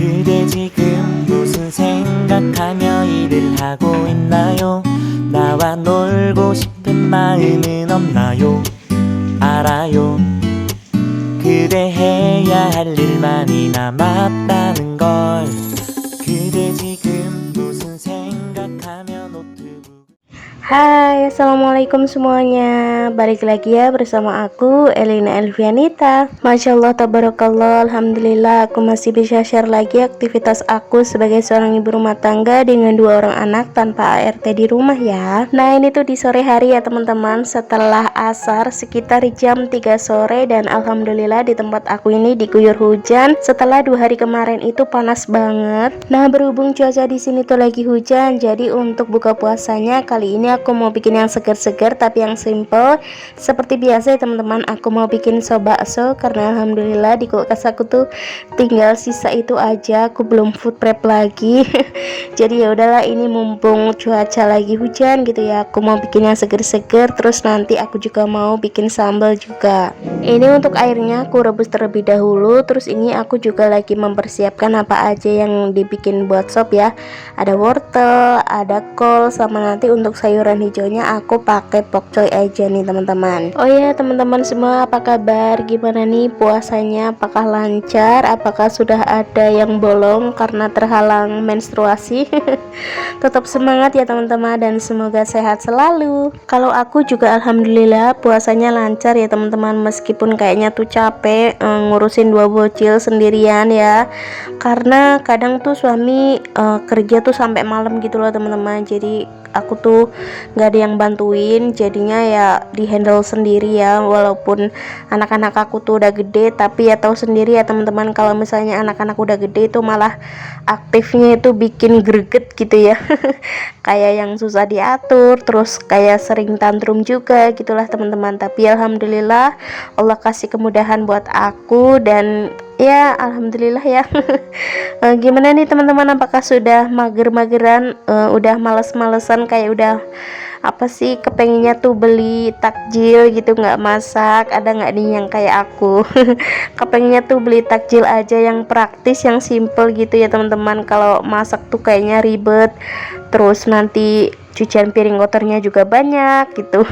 그대 지금 무슨 생각하며 일을 하고 있나요? 나와 놀고 싶은 마음은 없나요? 알아요. 그대 해야 할 일만이 남았다는 걸. 그대 지금 무슨 생각하며 노트북. Hai, assalamualaikum semuanya. Balik lagi ya bersama aku Elina Elvianita. Masya Allah, tabarakallah, alhamdulillah, aku masih bisa share lagi aktivitas aku sebagai seorang ibu rumah tangga dengan 2 orang anak tanpa ART di rumah ya. Nah, ini tuh di sore hari ya teman-teman, setelah asar sekitar jam 3 sore, dan alhamdulillah di tempat aku ini diguyur hujan. Setelah 2 hari kemarin itu panas banget. Nah, berhubung cuaca di sini tuh lagi hujan, jadi untuk buka puasanya kali ini aku mau bikin yang segar-segar tapi yang simple. Seperti biasa ya teman-teman, aku mau bikin sop bakso karena alhamdulillah di kulkas aku tuh tinggal sisa itu aja, aku belum food prep lagi. Jadi ya udahlah, ini mumpung cuaca lagi hujan gitu ya, aku mau bikin yang segar-segar. Terus nanti aku juga mau bikin sambal juga. Ini untuk airnya aku rebus terlebih dahulu. Terus ini aku juga lagi mempersiapkan apa aja yang dibikin buat sop ya. Ada wortel, ada kol, sama nanti untuk sayuran hijaunya aku pakai pokcoy aja nih teman-teman. Oh ya teman-teman semua, apa kabar? Gimana nih puasanya? Apakah lancar? Apakah sudah ada yang bolong karena terhalang menstruasi? Tetap semangat ya teman-teman, dan semoga sehat selalu. Kalau aku juga alhamdulillah puasanya lancar ya teman-teman, meskipun kayaknya tuh capek ngurusin 2 bocil sendirian ya, karena kadang tuh suami kerja tuh sampai malam gitu loh teman-teman. Jadi aku tuh nggak ada yang bantuin, jadinya ya di handle sendiri ya. Walaupun anak-anak aku tuh udah gede, tapi ya tahu sendiri ya teman-teman, kalau misalnya anak-anak udah gede itu malah aktifnya itu bikin greget gitu ya. Kayak yang susah diatur, terus kayak sering tantrum juga gitulah teman-teman. Tapi alhamdulillah Allah kasih kemudahan buat aku, dan ya alhamdulillah ya. Gimana nih teman-teman, apakah sudah mager-mageran, udah males-malesan, kayak udah apa sih, kepengennya tuh beli takjil gitu, nggak masak? Ada nggak nih yang kayak aku? Kepengennya tuh beli takjil aja yang praktis, yang simple gitu ya teman-teman. Kalau masak tuh kayaknya ribet, terus nanti cucian piring kotornya juga banyak gitu.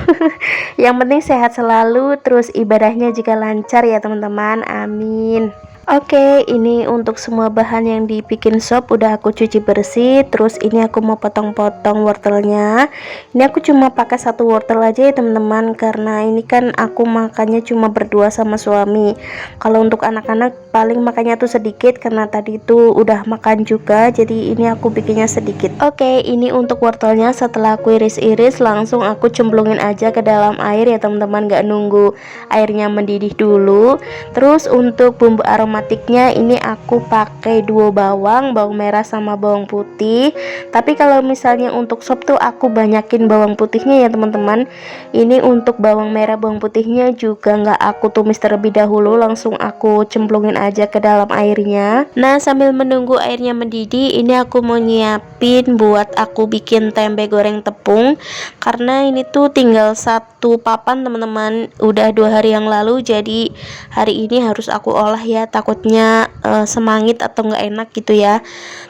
Yang penting sehat selalu, terus ibadahnya juga lancar ya teman-teman, amin. Oke, ini untuk semua bahan yang dibikin sop udah aku cuci bersih. Terus ini aku mau potong-potong wortelnya. Ini aku cuma pakai 1 wortel aja ya teman-teman, karena ini kan aku makannya cuma berdua sama suami. Kalau untuk anak-anak paling makannya tuh sedikit, karena tadi itu udah makan juga, jadi ini aku bikinnya sedikit. Oke, ini untuk wortelnya setelah aku iris-iris langsung aku cemplungin aja ke dalam air ya teman-teman, gak nunggu airnya mendidih dulu. Terus untuk bumbu aromatiknya ini aku pakai 2 bawang merah sama bawang putih. Tapi kalau misalnya untuk sop tuh aku banyakin bawang putihnya ya teman-teman. Ini untuk bawang merah bawang putihnya juga nggak aku tumis terlebih dahulu, langsung aku cemplungin aja ke dalam airnya. Nah, sambil menunggu airnya mendidih, ini aku mau nyiapin buat aku bikin tempe goreng tepung, karena ini tuh tinggal 1 papan teman-teman, udah 2 hari yang lalu, jadi hari ini harus aku olah ya, takutnya semangit atau nggak enak gitu ya.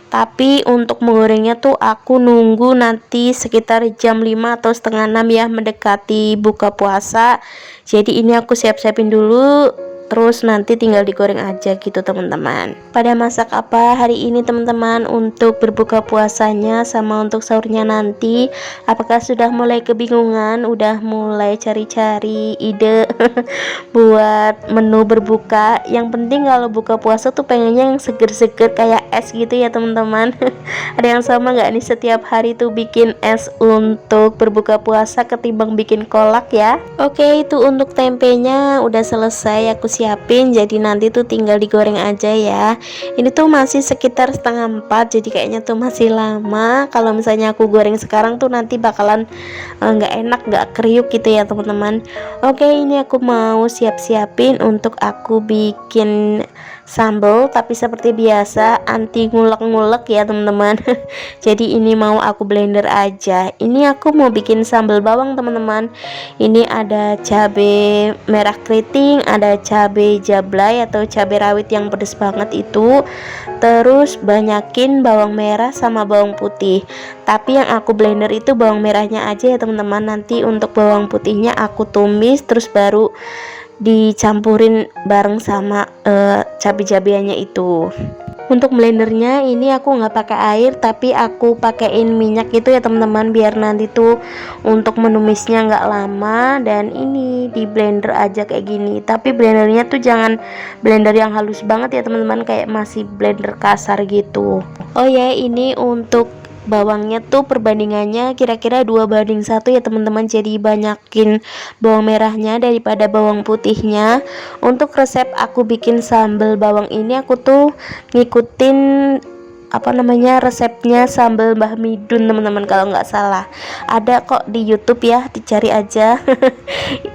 Tapi untuk menggorengnya tuh aku nunggu nanti sekitar jam 5 atau setengah 6 ya, mendekati buka puasa. Jadi ini aku siap-siapin dulu, terus nanti tinggal digoreng aja gitu teman-teman. Pada masak apa hari ini teman-teman untuk berbuka puasanya sama untuk sahurnya nanti? Apakah sudah mulai kebingungan, udah mulai cari-cari ide buat menu berbuka? Yang penting kalau buka puasa tuh pengennya yang seger-seger kayak es gitu ya teman-teman. Ada yang sama nggak nih setiap hari tuh bikin es untuk berbuka puasa ketimbang bikin kolak ya? Oke, itu untuk tempenya udah selesai aku siapin, jadi nanti tuh tinggal digoreng aja ya. Ini tuh masih sekitar setengah 4, jadi kayaknya tuh masih lama. Kalau misalnya aku goreng sekarang tuh nanti bakalan nggak enak, nggak kriuk gitu ya teman-teman. Oke, ini aku mau siap-siapin untuk aku bikin sambal, tapi seperti biasa anti ngulek-ngulek ya teman-teman. Jadi ini mau aku blender aja. Ini aku mau bikin sambal bawang teman-teman. Ini ada cabai merah keriting, ada cabai jablay atau cabai rawit yang pedes banget itu. Terus banyakin bawang merah sama bawang putih. Tapi yang aku blender itu bawang merahnya aja ya teman-teman. Nanti untuk bawang putihnya aku tumis terus baru dicampurin bareng sama cabai-cabiannya itu. Untuk blendernya ini aku nggak pakai air, tapi aku pakein minyak gitu ya teman-teman, biar nanti tuh untuk menumisnya nggak lama. Dan ini di blender aja kayak gini, tapi blendernya tuh jangan blender yang halus banget ya teman-teman, kayak masih blender kasar gitu. Oh ya, ini untuk bawangnya tuh perbandingannya kira-kira 2:1 ya teman-teman, jadi banyakin bawang merahnya daripada bawang putihnya. Untuk resep aku bikin sambal bawang ini aku tuh ngikutin resepnya sambal Mbah Midun teman-teman, kalau nggak salah ada kok di YouTube ya, dicari aja.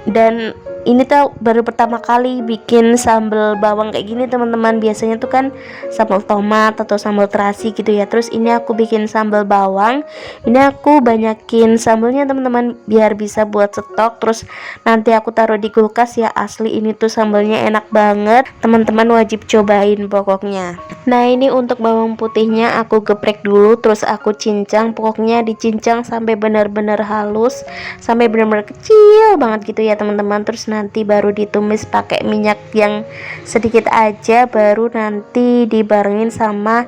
Dan ini tuh baru pertama kali bikin sambal bawang kayak gini teman-teman. Biasanya tuh kan sambal tomat atau sambal terasi gitu ya. Terus ini aku bikin sambal bawang. Ini aku banyakin sambalnya teman-teman biar bisa buat stok. Terus nanti aku taruh di kulkas ya. Asli ini tuh sambalnya enak banget. Teman-teman wajib cobain pokoknya. Nah, ini untuk bawang putihnya aku geprek dulu, terus aku cincang. Pokoknya dicincang sampai benar-benar halus, sampai benar-benar kecil banget gitu ya teman-teman. Terus nanti baru ditumis pakai minyak yang sedikit aja, baru nanti dibarengin sama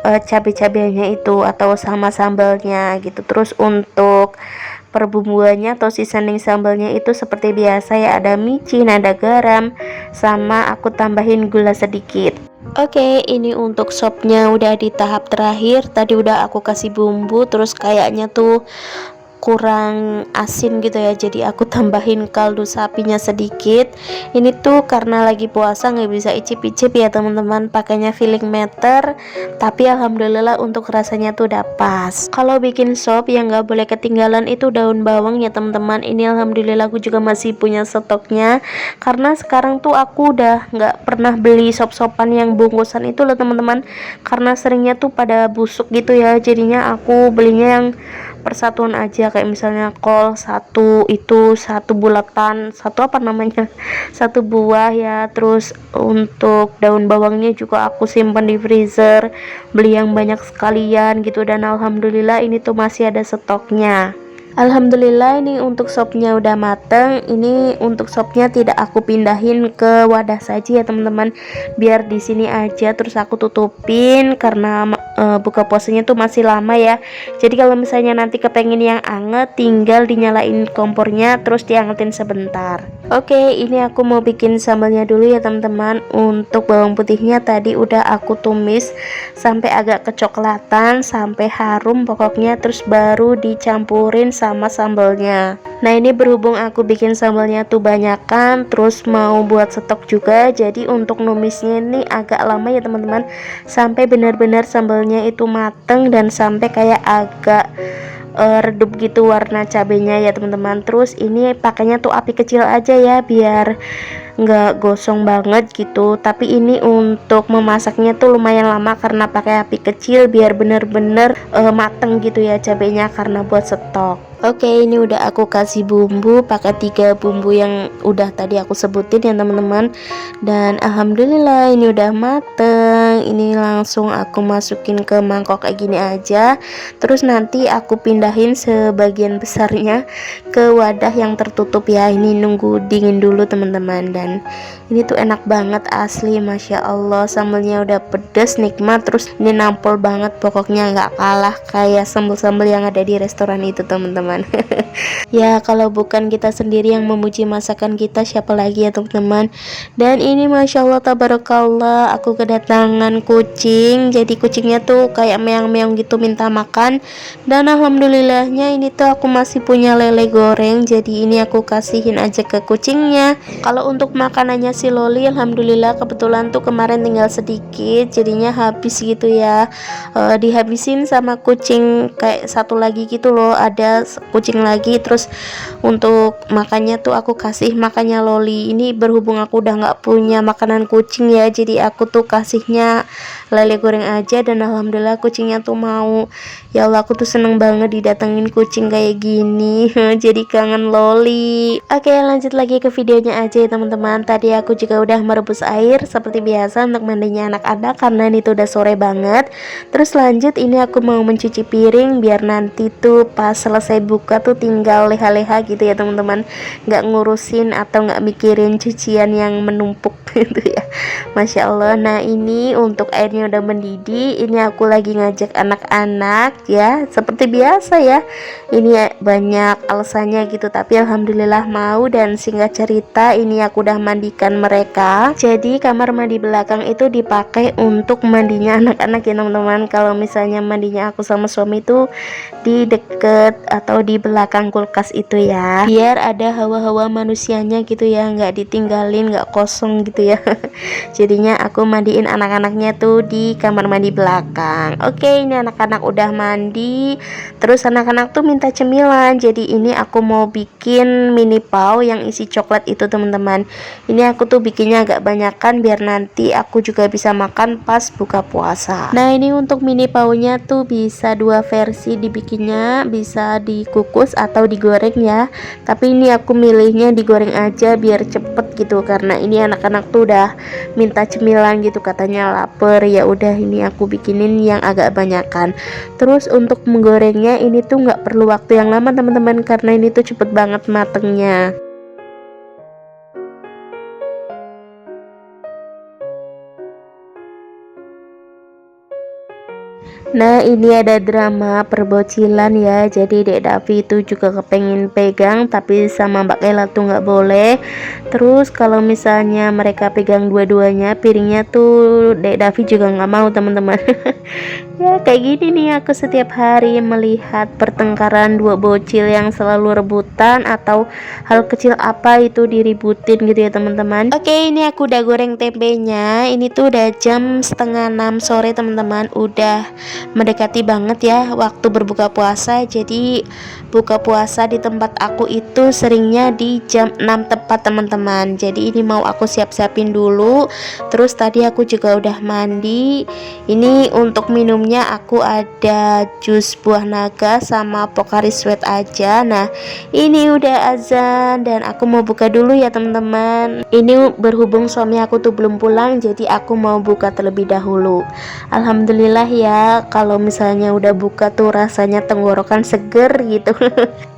cabai-cabainya itu atau sama sambalnya gitu. Terus untuk perbumbuannya atau seasoning sambalnya itu seperti biasa ya, ada micin, ada garam, sama aku tambahin gula sedikit. Oke, ini untuk sopnya udah di tahap terakhir. Tadi udah aku kasih bumbu, terus kayaknya tuh kurang asin gitu ya, jadi aku tambahin kaldu sapinya sedikit. Ini tuh karena lagi puasa nggak bisa icip-icip ya teman-teman, pakainya filling meter, tapi alhamdulillah untuk rasanya tuh udah pas. Kalau bikin sop yang nggak boleh ketinggalan itu daun bawang ya teman-teman. Ini alhamdulillah aku juga masih punya stoknya, karena sekarang tuh aku udah nggak pernah beli sop-sopan yang bungkusan itu loh teman-teman, karena seringnya tuh pada busuk gitu ya. Jadinya aku belinya yang persatuan aja, kayak misalnya kol satu itu satu bulatan, satu buah ya. Terus untuk daun bawangnya juga aku simpan di freezer, beli yang banyak sekalian gitu, dan alhamdulillah ini tuh masih ada stoknya. Alhamdulillah ini untuk sopnya udah mateng. Ini untuk sopnya tidak aku pindahin ke wadah saji ya teman-teman, biar di sini aja. Terus aku tutupin karena buka puasanya tuh masih lama ya. Jadi kalau misalnya nanti kepengen yang anget, tinggal dinyalain kompornya terus diangetin sebentar. Oke, ini aku mau bikin sambalnya dulu ya teman-teman. Untuk bawang putihnya tadi udah aku tumis sampai agak kecoklatan, sampai harum pokoknya, terus baru dicampurin sama sambalnya. Nah, ini berhubung aku bikin sambalnya tuh banyakan, terus mau buat stok juga, jadi untuk numisnya ini agak lama ya teman-teman, sampai benar-benar sambalnya itu mateng dan sampai kayak agak redup gitu warna cabenya ya teman-teman. Terus ini pakainya tuh api kecil aja ya, biar nggak gosong banget gitu. Tapi ini untuk memasaknya tuh lumayan lama karena pakai api kecil, biar bener-bener mateng gitu ya cabenya, karena buat stok. Oke, ini udah aku kasih bumbu, pakai 3 bumbu yang udah tadi aku sebutin ya teman-teman. Dan alhamdulillah ini udah mateng. Ini langsung aku masukin ke mangkok kayak gini aja. Terus nanti aku pindahin sebagian besarnya ke wadah yang tertutup ya. Ini nunggu dingin dulu teman-teman. Dan ini tuh enak banget asli, masya Allah, sambalnya udah pedes nikmat, terus ini nampol banget, pokoknya nggak kalah kayak sambal-sambal yang ada di restoran itu teman-teman. Ya kalau bukan kita sendiri yang memuji masakan kita, siapa lagi ya teman-teman. Dan ini masya Allah tabarakallah, aku kedatangan kucing. Jadi kucingnya tuh kayak meong-meong gitu minta makan, dan alhamdulillahnya ini tuh aku masih punya lele goreng, jadi ini aku kasihin aja ke kucingnya. Kalau untuk makanannya si Loli, alhamdulillah kebetulan tuh kemarin tinggal sedikit, jadinya habis gitu ya. Dihabisin sama kucing kayak satu lagi gitu loh, ada kucing lagi. Terus untuk makannya tuh aku kasih makannya loli. Ini berhubung aku udah nggak punya makanan kucing ya, jadi aku tuh kasihnya lele goreng aja, dan alhamdulillah kucingnya tuh mau. Ya Allah, aku tuh seneng banget didatengin kucing kayak gini. Jadi kangen loli. Oke, lanjut lagi ke videonya aja ya teman-teman. Tadi aku juga udah merebus air seperti biasa untuk mandinya anak-anak karena ini tuh udah sore banget. Terus lanjut, ini aku mau mencuci piring biar nanti tuh pas selesai buka tuh tinggal leha-leha gitu ya teman-teman, nggak ngurusin atau nggak mikirin cucian yang menumpuk gitu ya. Masya Allah. Nah, ini untuk airnya udah mendidih. Ini aku lagi ngajak anak-anak ya, seperti biasa ya. Ini banyak alasannya gitu, tapi alhamdulillah mau. Dan singkat cerita, ini aku udah mandikan mereka. Jadi kamar mandi belakang itu dipakai untuk mandinya anak-anak ya teman-teman. Kalau misalnya mandinya aku sama suami itu di deket atau di belakang kulkas itu ya, biar ada hawa-hawa manusianya gitu ya, nggak ditinggalin, nggak kosong gitu ya. Jadinya aku mandiin anak-anaknya tuh di kamar mandi belakang. Oke, ini anak-anak udah mandi. Terus anak-anak tuh minta cemilan. Jadi ini aku mau bikin mini pau yang isi coklat itu teman-teman. Ini aku tuh bikinnya agak banyakan biar nanti aku juga bisa makan pas buka puasa. Nah, ini untuk mini paunya tuh bisa dua versi dibikinnya, bisa dikukus atau digoreng ya. Tapi ini aku milihnya digoreng aja biar cepet gitu, karena ini anak-anak tuh udah minta cemilan gitu, katanya lapar. Ya udah, ini aku bikinin yang agak banyakan. Terus untuk menggorengnya ini tuh nggak perlu waktu yang lama teman-teman, karena ini tuh cepet banget matengnya. Nah, ini ada drama perbocilan ya. Jadi Dek Davi itu juga kepengen pegang, tapi sama Mbak Kayla tuh nggak boleh. Terus kalau misalnya mereka pegang dua-duanya piringnya tuh, Dek Davi juga nggak mau teman-teman. Ya kayak gini nih aku setiap hari melihat pertengkaran dua bocil yang selalu rebutan, atau hal kecil apa itu diributin gitu ya teman-teman. Oke, ini aku udah goreng tempenya. Ini tuh udah jam setengah 6 sore teman-teman. Udah mendekati banget ya waktu berbuka puasa. Jadi buka puasa di tempat aku itu seringnya di jam 6 tepat teman-teman. Jadi ini mau aku siap-siapin dulu. Terus tadi aku juga udah mandi. Ini untuk minumnya aku ada jus buah naga sama Pocari Sweat aja. Nah, ini udah azan dan aku mau buka dulu ya teman-teman. Ini berhubung suami aku tuh belum pulang, jadi aku mau buka terlebih dahulu. Alhamdulillah ya, kalau misalnya udah buka tuh rasanya tenggorokan seger gitu.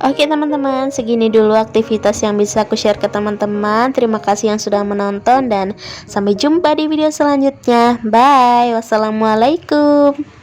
Oke teman-teman, segini dulu aktivitas yang bisa aku share ke teman-teman. Terima kasih yang sudah menonton dan sampai jumpa di video selanjutnya. Bye. Wassalamualaikum.